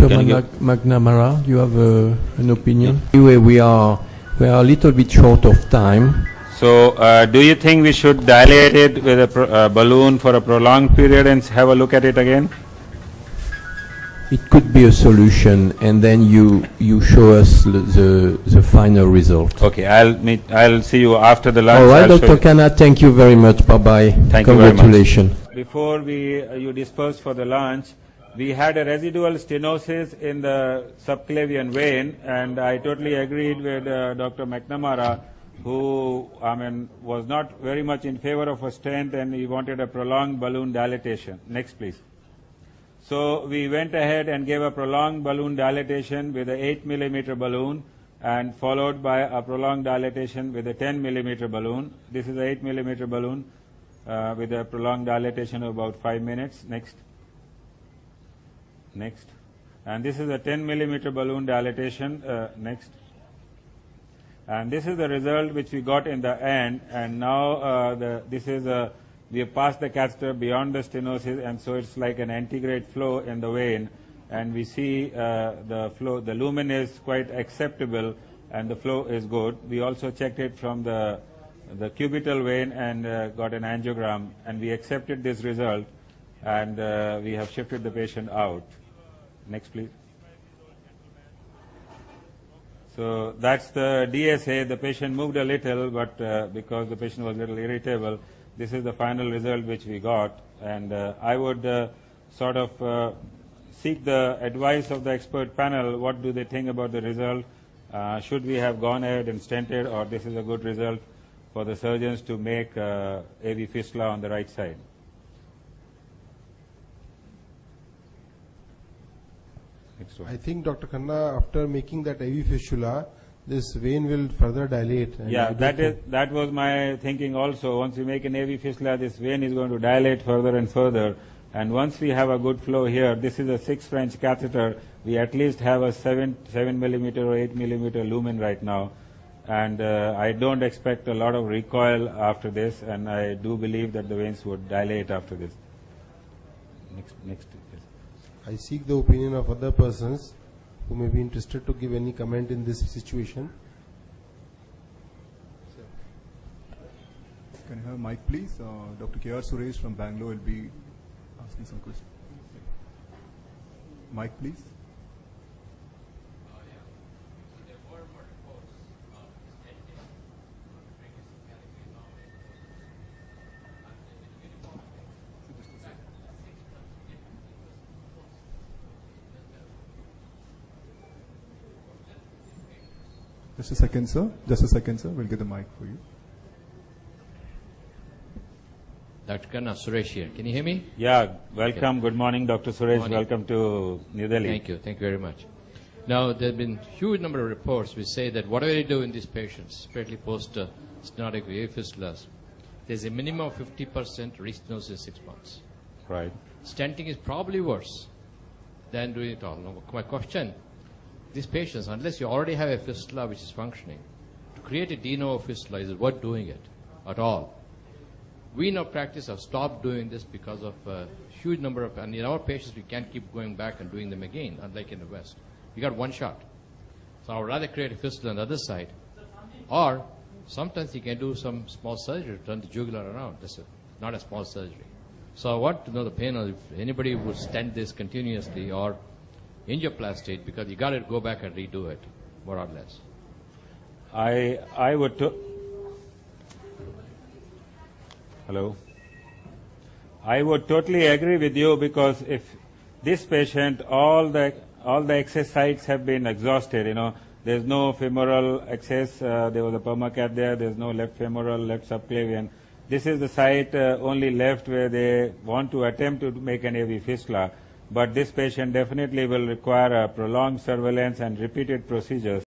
Dr. McNamara, you have an opinion? Anyway, we are a little bit short of time. So, do you think we should dilate it with a balloon for a prolonged period and have a look at it again? It could be a solution, and then you show us the final result. Okay, I'll see you after the lunch. All right, Dr. Khanna, thank you very much. Bye-bye. Thank you very much. Congratulations. Before you dispersed for the lunch, we had a residual stenosis in the subclavian vein, and I totally agreed with Dr. McNamara, who was not very much in favor of a stent, and he wanted a prolonged balloon dilatation. Next, please. So we went ahead and gave a prolonged balloon dilatation with an 8 millimeter balloon, and followed by a prolonged dilatation with a 10 millimeter balloon. This is an 8 millimeter balloon with a prolonged dilatation of about 5 minutes. Next. Next. And this is a 10 millimeter balloon dilatation. Next. And this is the result which we got in the end. And now we have passed the catheter beyond the stenosis, and so it's like an antegrade flow in the vein. And we see the flow, the lumen is quite acceptable, and the flow is good. We also checked it from the cubital vein and got an angiogram, and we accepted this result, and we have shifted the patient out. Next, please. So that's the DSA. The patient moved a little, but because the patient was a little irritable, this is the final result which we got. And I would sort of seek the advice of the expert panel. What do they think about the result? Should we have gone ahead and stented, or this is a good result for the surgeons to make AV fistula on the right side? Next one. I think, Dr. Khanna, after making that AV fistula, this vein will further dilate. Yeah, that was my thinking also. Once we make an AV fistula, this vein is going to dilate further and further. And once we have a good flow here, this is a 6 French catheter, we at least have a 7 millimeter or 8 millimeter lumen right now. And I don't expect a lot of recoil after this, and I do believe that the veins would dilate after this. Next. I seek the opinion of other persons who may be interested to give any comment in this situation. Can I have a mic, please? Dr. K.R. Suresh from Bangalore will be asking some questions. Mic, please. Just a second, sir. Just a second, sir. We'll get the mic for you. Dr. Khanna, Suresh here. Can you hear me? Yeah, welcome. Okay. Good morning, Dr. Suresh. Morning. Welcome to New Delhi. Thank you. Thank you very much. Now, there have been huge number of reports which say that whatever you do in these patients, especially post-stenotic AV fistulas, there's a minimum of 50% restenosis in 6 months. Right. Stenting is probably worse than doing it all. Now, my question, these patients, unless you already have a fistula which is functioning, to create a de novo fistula, is it worth doing it at all? We in our practice have stopped doing this because of a huge number of, and in our patients we can't keep going back and doing them again, unlike in the West. We got one shot. So I would rather create a fistula on the other side, or sometimes you can do some small surgery to turn the jugular around. That's not a small surgery. So I want to know the panel, if anybody would stent this continuously or angioplasty, because you got to go back and redo it, more or less. I would. Hello. I would totally agree with you, because if this patient, all the excess sites have been exhausted. You know, there's no femoral excess. There was a permacath there. There's no left femoral, left subclavian. This is the site only left where they want to attempt to make an AV fistula. But this patient definitely will require a prolonged surveillance and repeated procedures.